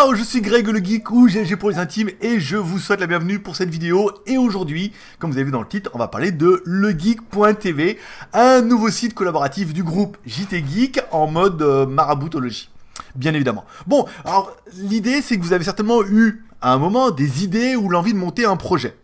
Ciao, je suis Greg le Geek ou GG pour les intimes et je vous souhaite la bienvenue pour cette vidéo. Et aujourd'hui, comme vous avez vu dans le titre, on va parler de legeek.tv, un nouveau site collaboratif du groupe JT Geek en mode maraboutologie, bien évidemment. Bon, alors l'idée c'est que vous avez certainement eu à un moment des idées ou l'envie de monter un projet.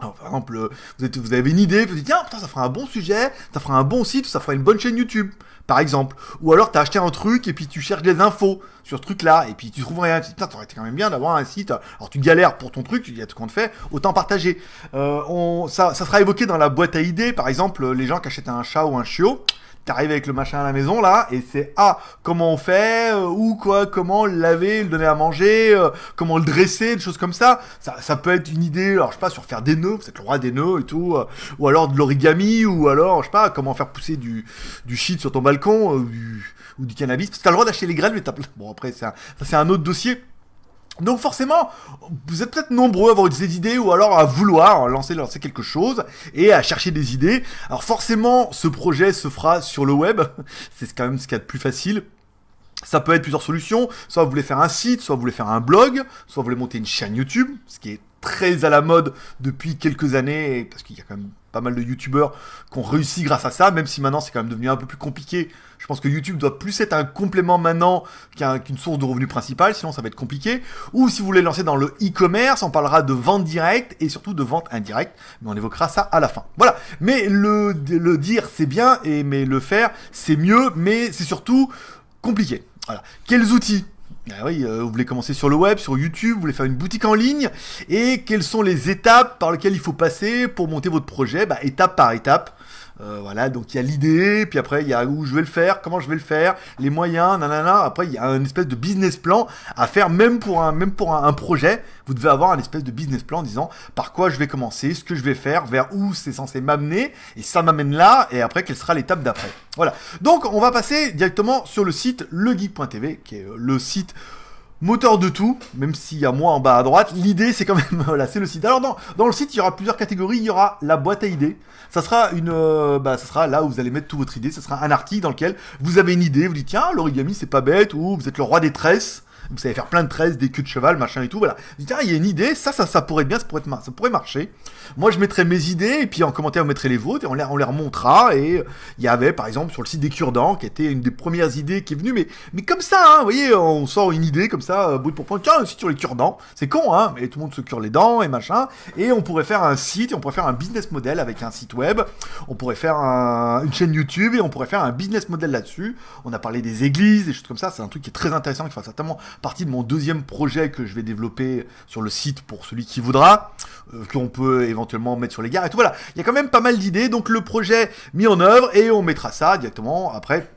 Alors, par exemple, vous avez une idée, vous dites tiens, putain, ça fera un bon sujet, ça fera un bon site, ça fera une bonne chaîne YouTube, par exemple. Ou alors tu as acheté un truc et puis tu cherches des infos sur ce truc-là et puis tu trouves rien. Tu dis putain, ça aurait été quand même bien d'avoir un site. Alors tu galères pour ton truc, tu dis tout compte fait, autant partager. Ça sera évoqué dans la boîte à idées, par exemple, les gens qui achètent un chat ou un chiot. T'arrives avec le machin à la maison là et c'est comment on fait ou quoi, comment le laver, le donner à manger, comment le dresser, des choses comme ça. Ça peut être une idée, alors je sais pas, sur faire des nœuds, vous êtes le roi des nœuds et tout, ou alors de l'origami, ou alors je sais pas, comment faire pousser du shit sur ton balcon ou du cannabis. Parce que t'as le droit d'acheter les graines, mais bon après ça c'est un autre dossier. Donc forcément, vous êtes peut-être nombreux à avoir des idées ou alors à vouloir lancer quelque chose et à chercher des idées. Alors forcément, ce projet se fera sur le web, c'est quand même ce qu'il y a de plus facile. Ça peut être plusieurs solutions, soit vous voulez faire un site, soit vous voulez faire un blog, soit vous voulez monter une chaîne YouTube, ce qui est très à la mode depuis quelques années, parce qu'il y a quand même pas mal de youtubeurs qui ont réussi grâce à ça, même si maintenant c'est quand même devenu un peu plus compliqué. Je pense que YouTube doit plus être un complément maintenant qu'une source de revenus principale, sinon ça va être compliqué. Ou si vous voulez lancer dans le e-commerce, on parlera de vente directe et surtout de vente indirecte, mais on évoquera ça à la fin. Voilà, mais le dire c'est bien, mais le faire c'est mieux, mais c'est surtout compliqué. Voilà. Quels outils ? Ah oui, vous voulez commencer sur le web, sur YouTube, vous voulez faire une boutique en ligne, et quelles sont les étapes par lesquelles il faut passer pour monter votre projet, étape par étape. Voilà, donc il y a l'idée, puis après il y a où je vais le faire, comment je vais le faire, les moyens, nanana. Après il y a une espèce de business plan à faire, même pour un projet. Vous devez avoir un espèce de business plan en disant par quoi je vais commencer, ce que je vais faire, vers où c'est censé m'amener, et ça m'amène là, et après quelle sera l'étape d'après. Voilà, donc on va passer directement sur le site legeek.tv, qui est le site moteur de tout, même s'il y a moi en bas à droite. L'idée c'est quand même, voilà, c'est le site. Alors dans le site il y aura plusieurs catégories. Il y aura la boîte à idées, ça sera ça sera là où vous allez mettre toute votre idée. Ça sera un article dans lequel vous avez une idée, vous dites tiens, l'origami c'est pas bête, ou vous êtes le roi des tresses, vous savez faire plein de tresses, des queues de cheval, machin et tout, voilà. Vous dites, il y a une idée, ça pourrait être bien, ça pourrait marcher. Moi, je mettrai mes idées, et puis en commentaire, vous mettrez les vôtres, et on les remontera, et il y avait, par exemple, sur le site des cure-dents, qui était une des premières idées qui est venue, mais comme ça, hein, vous voyez, on sort une idée, comme ça, bout pour point, tiens, un site sur les cure-dents, c'est con, hein, mais tout le monde se cure les dents, et machin, et on pourrait faire un site, et on pourrait faire un business model avec un site web, on pourrait faire une chaîne YouTube, et on pourrait faire un business model là-dessus. On a parlé des églises, des choses comme ça, c'est un truc qui est très intéressant, qui fera certainement partie de mon deuxième projet que je vais développer sur le site pour celui qui voudra, qu'on peut éventuellement mettre sur les gares et tout. Voilà, il y a quand même pas mal d'idées, donc le projet mis en œuvre et on mettra ça directement après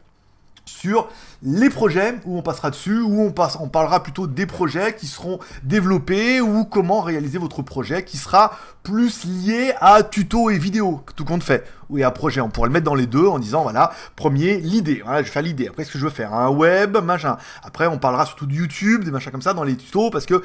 sur les projets où on passera dessus, où on parlera plutôt des projets qui seront développés ou comment réaliser votre projet qui sera plus lié à tuto et vidéo, tout compte fait. Oui, un projet, on pourrait le mettre dans les deux en disant voilà, premier, l'idée, voilà, je vais faire l'idée, après ce que je veux faire, un web, machin. Après on parlera surtout de YouTube, des machins comme ça dans les tutos, parce que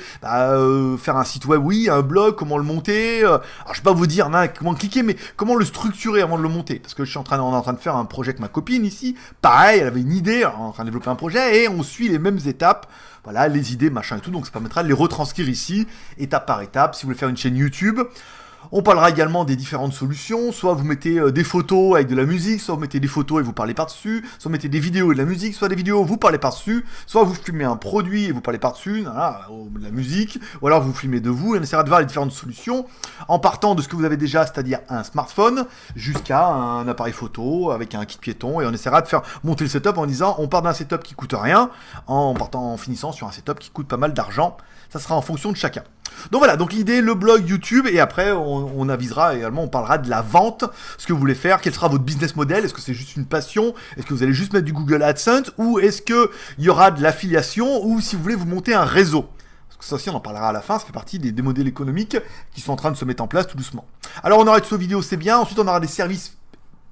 faire un site web, oui, un blog, comment le monter, alors je vais pas vous dire comment cliquer, mais comment le structurer avant de le monter, parce que on est en train de faire un projet avec ma copine ici, pareil, elle avait une idée, en train de développer un projet, et on suit les mêmes étapes, voilà, les idées, machin et tout, donc ça permettra de les retranscrire ici, étape par étape. Si vous voulez faire une chaîne YouTube, on parlera également des différentes solutions, soit vous mettez des photos avec de la musique, soit vous mettez des photos et vous parlez par-dessus, soit vous mettez des vidéos et de la musique, soit des vidéos, vous parlez par-dessus, soit vous filmez un produit et vous parlez par-dessus, voilà, de la musique, ou alors vous filmez de vous, et on essaiera de voir les différentes solutions, en partant de ce que vous avez déjà, c'est-à-dire un smartphone, jusqu'à un appareil photo avec un kit piéton, et on essaiera de faire monter le setup en disant, on part d'un setup qui coûte rien, en finissant sur un setup qui coûte pas mal d'argent. Ça sera en fonction de chacun. Donc voilà, donc l'idée, le blog YouTube, et après on avisera également, on parlera de la vente, ce que vous voulez faire, quel sera votre business model, est-ce que c'est juste une passion, est-ce que vous allez juste mettre du Google AdSense, ou est-ce qu'il y aura de l'affiliation, ou si vous voulez vous monter un réseau. Parce que ça aussi on en parlera à la fin, ça fait partie des modèles économiques qui sont en train de se mettre en place tout doucement. Alors on aura une vidéo, c'est bien, ensuite on aura des services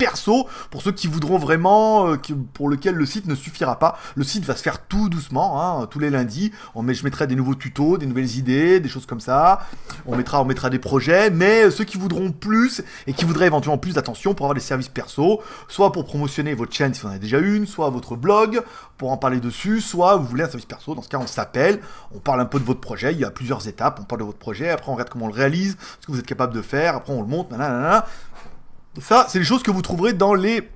perso pour ceux qui voudront vraiment, pour lequel le site ne suffira pas. Le site va se faire tout doucement, hein, tous les lundis. Je mettrai des nouveaux tutos, des nouvelles idées, des choses comme ça. On mettra des projets, mais ceux qui voudront plus et qui voudraient éventuellement plus d'attention pour avoir des services perso, soit pour promotionner votre chaîne si vous en avez déjà une, soit votre blog pour en parler dessus, soit vous voulez un service perso. Dans ce cas, on s'appelle, on parle un peu de votre projet. Il y a plusieurs étapes. On parle de votre projet, après on regarde comment on le réalise, ce que vous êtes capable de faire, après on le monte, nanana. Ça, c'est des choses que vous trouverez dans les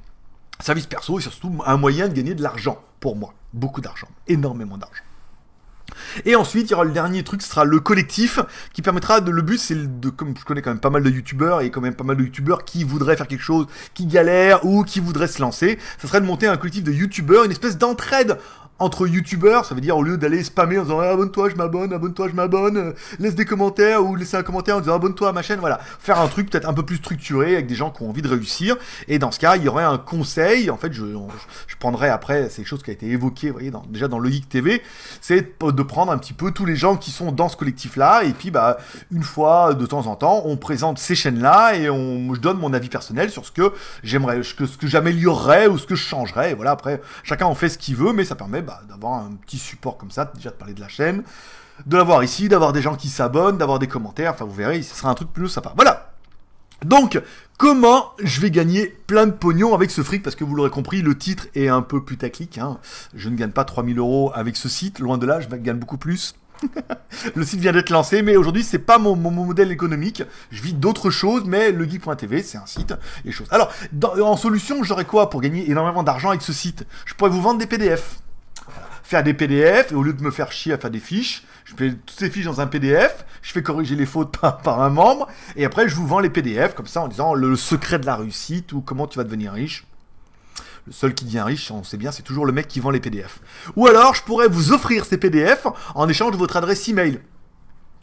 services perso et surtout un moyen de gagner de l'argent pour moi. Beaucoup d'argent, énormément d'argent. Et ensuite, il y aura le dernier truc, ce sera le collectif, qui permettra le but, c'est comme je connais quand même pas mal de youtubeurs, et quand même pas mal de youtubeurs qui voudraient faire quelque chose, qui galèrent, ou qui voudraient se lancer, ça serait de monter un collectif de youtubeurs, une espèce d'entraide entre youtubeurs, ça veut dire au lieu d'aller spammer en disant abonne-toi, je m'abonne, laisse des commentaires ou laisser un commentaire en disant abonne-toi à ma chaîne, voilà, faire un truc peut-être un peu plus structuré avec des gens qui ont envie de réussir. Et dans ce cas, il y aurait un conseil. En fait, je prendrai après, c'est quelque chose qui a été évoqué, vous voyez, déjà dans le Geek TV, c'est de prendre un petit peu tous les gens qui sont dans ce collectif-là et puis bah une fois de temps en temps, on présente ces chaînes-là et je donne mon avis personnel sur ce que j'aimerais, ce que j'améliorerais ou ce que je changerais. Et voilà, après chacun en fait ce qu'il veut, mais ça permet d'avoir un petit support comme ça, déjà de parler de la chaîne, de l'avoir ici, d'avoir des gens qui s'abonnent, d'avoir des commentaires, enfin vous verrez, ce sera un truc plus sympa. Voilà. Donc, comment je vais gagner plein de pognon avec ce fric? Parce que vous l'aurez compris, le titre est un peu putaclic, hein. Je ne gagne pas 3000 € avec ce site, loin de là, je gagne beaucoup plus. Le site vient d'être lancé, mais aujourd'hui c'est pas mon modèle économique. Je vis d'autres choses, mais legeek.tv c'est un site et choses. Alors, en solution, j'aurais quoi pour gagner énormément d'argent avec ce site? Je pourrais vous vendre des PDF. Faire des PDF, et au lieu de me faire chier à faire des fiches, je fais toutes ces fiches dans un PDF, je fais corriger les fautes par un membre, et après je vous vends les PDF, comme ça en disant le secret de la réussite, ou comment tu vas devenir riche. Le seul qui devient riche, on sait bien, c'est toujours le mec qui vend les PDF. Ou alors, je pourrais vous offrir ces PDF en échange de votre adresse email.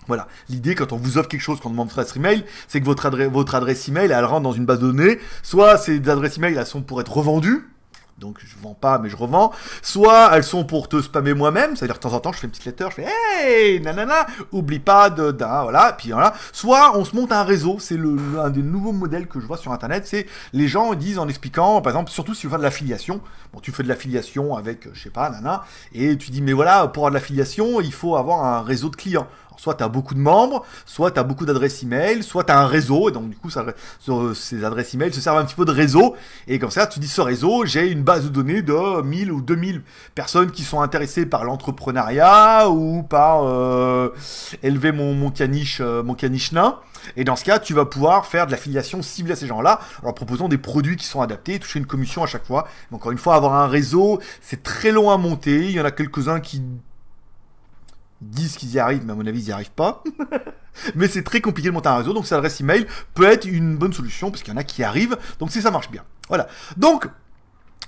Voilà, l'idée quand on vous offre quelque chose, quand on demande votre adresse email, c'est que votre adresse email, elle rentre dans une base de données, soit ces adresses email, elles sont pour être revendues, donc je vends pas mais je revends, soit elles sont pour te spammer moi-même, c'est-à-dire de temps en temps je fais une petite lettre, je fais hey nanana, oublie pas voilà, puis voilà, soit on se monte un réseau, c'est un des nouveaux modèles que je vois sur internet, c'est les gens disent en expliquant, par exemple, surtout si tu fais de l'affiliation, bon tu fais de l'affiliation avec, je sais pas, nana, et tu dis mais voilà, pour avoir de l'affiliation, il faut avoir un réseau de clients. Soit tu as beaucoup de membres, soit tu as beaucoup d'adresses email, soit tu as un réseau, et donc du coup, ces adresses email se servent un petit peu de réseau, et comme ça, tu dis ce réseau, j'ai une base de données de 1000 ou 2000 personnes qui sont intéressées par l'entrepreneuriat, ou par élever mon caniche nain, et dans ce cas, tu vas pouvoir faire de l'affiliation ciblée à ces gens-là, en leur proposant des produits qui sont adaptés, toucher une commission à chaque fois. Mais encore une fois, avoir un réseau, c'est très long à monter, il y en a quelques-uns qui disent qu'ils y arrivent, mais à mon avis, ils n'y arrivent pas. Mais c'est très compliqué de monter un réseau, donc cette adresse email peut être une bonne solution, parce qu'il y en a qui arrivent, donc si ça marche bien. Voilà. Donc,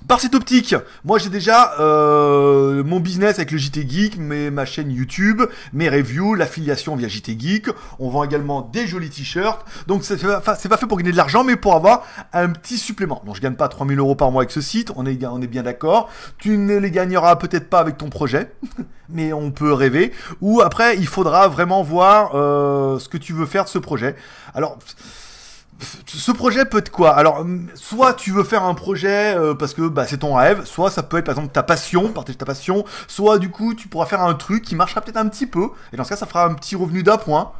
par cette optique, moi j'ai déjà mon business avec le JT Geek, ma chaîne YouTube, mes reviews, l'affiliation via JT Geek. On vend également des jolis t-shirts. Donc c'est pas fait pour gagner de l'argent, mais pour avoir un petit supplément. Donc je gagne pas 3000 € par mois avec ce site, on est bien d'accord. Tu ne les gagneras peut-être pas avec ton projet, mais on peut rêver. Ou après, il faudra vraiment voir ce que tu veux faire de ce projet. Alors, ce projet peut être quoi? Alors, soit tu veux faire un projet parce que c'est ton rêve, soit ça peut être par exemple ta passion, partager ta passion, soit du coup tu pourras faire un truc qui marchera peut-être un petit peu, et dans ce cas ça fera un petit revenu d'appoint.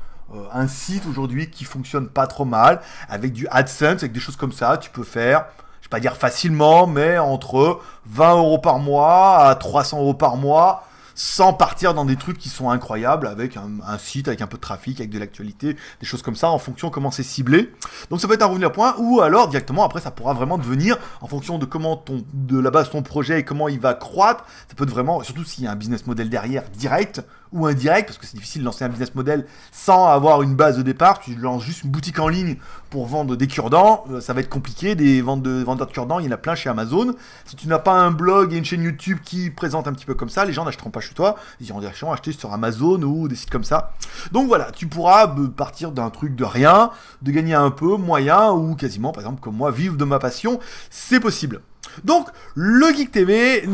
Un site aujourd'hui qui fonctionne pas trop mal, avec du AdSense, avec des choses comme ça, tu peux faire, je vais pas dire facilement, mais entre 20 € par mois à 300 € par mois, sans partir dans des trucs qui sont incroyables, avec un site, avec un peu de trafic, avec de l'actualité, des choses comme ça, en fonction de comment c'est ciblé. Donc ça peut être un revenu à point, ou alors directement, après ça pourra vraiment devenir, en fonction de comment de la base ton projet et comment il va croître, ça peut être vraiment, surtout s'il y a un business model derrière, direct, ou indirect, parce que c'est difficile de lancer un business model sans avoir une base de départ. Tu lances juste une boutique en ligne pour vendre des cure-dents, ça va être compliqué, des vendeurs de cure-dents, il y en a plein chez Amazon. Si tu n'as pas un blog et une chaîne YouTube qui présente un petit peu comme ça, les gens n'achèteront pas chez toi, ils iront directement acheter sur Amazon ou des sites comme ça. Donc voilà, tu pourras partir d'un truc de rien, de gagner un peu, moyen, ou quasiment, par exemple, comme moi, vivre de ma passion, c'est possible. Donc, le Geek TV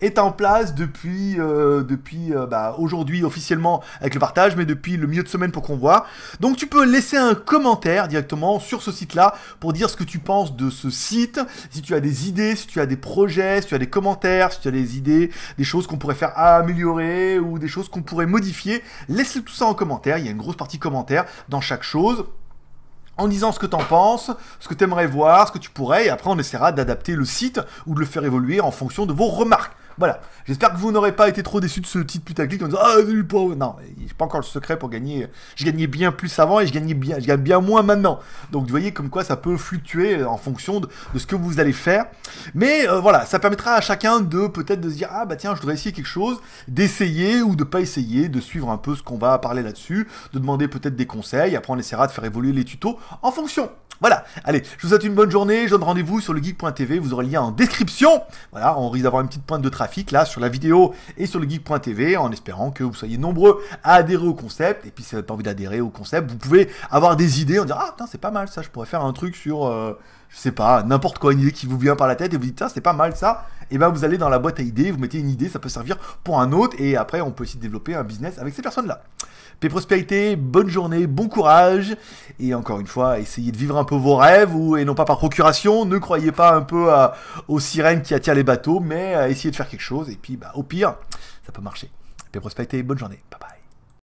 est en place depuis aujourd'hui officiellement avec le partage, mais depuis le milieu de semaine pour qu'on voit. Donc, tu peux laisser un commentaire directement sur ce site-là pour dire ce que tu penses de ce site, si tu as des idées, si tu as des projets, si tu as des commentaires, si tu as des idées, des choses qu'on pourrait faire améliorer ou des choses qu'on pourrait modifier. Laisse tout ça en commentaire, il y a une grosse partie commentaire dans chaque chose, en disant ce que tu en penses, ce que tu aimerais voir, ce que tu pourrais, et après on essaiera d'adapter le site ou de le faire évoluer en fonction de vos remarques. Voilà, j'espère que vous n'aurez pas été trop déçus de ce titre putaclic en disant « Ah, non, j'ai pas encore le secret pour gagner, je gagnais bien plus avant et je gagne bien moins maintenant. » Donc vous voyez comme quoi ça peut fluctuer en fonction de ce que vous allez faire. Mais voilà, ça permettra à chacun de peut-être de se dire « Ah bah tiens, je voudrais essayer quelque chose », d'essayer ou de pas essayer, de suivre un peu ce qu'on va parler là-dessus, de demander peut-être des conseils, après on essaiera de faire évoluer les tutos en fonction. Voilà, allez, je vous souhaite une bonne journée, je donne rendez-vous sur le geek.tv, vous aurez le lien en description. Voilà, on risque d'avoir une petite pointe de trafic là sur la vidéo et sur le geek.tv en espérant que vous soyez nombreux à adhérer au concept. Et puis si vous n'avez pas envie d'adhérer au concept, vous pouvez avoir des idées, on dire ah putain c'est pas mal ça, je pourrais faire un truc sur, je sais pas, n'importe quoi, une idée qui vous vient par la tête et vous dites ça c'est pas mal ça. Et ben vous allez dans la boîte à idées, vous mettez une idée, ça peut servir pour un autre et après on peut aussi développer un business avec ces personnes-là. Paix, prospérité, bonne journée, bon courage, et encore une fois, essayez de vivre un peu vos rêves, et non pas par procuration, ne croyez pas un peu aux sirènes qui attirent les bateaux, mais essayez de faire quelque chose, et puis bah, au pire, ça peut marcher. Paix, prospérité, bonne journée, bye bye.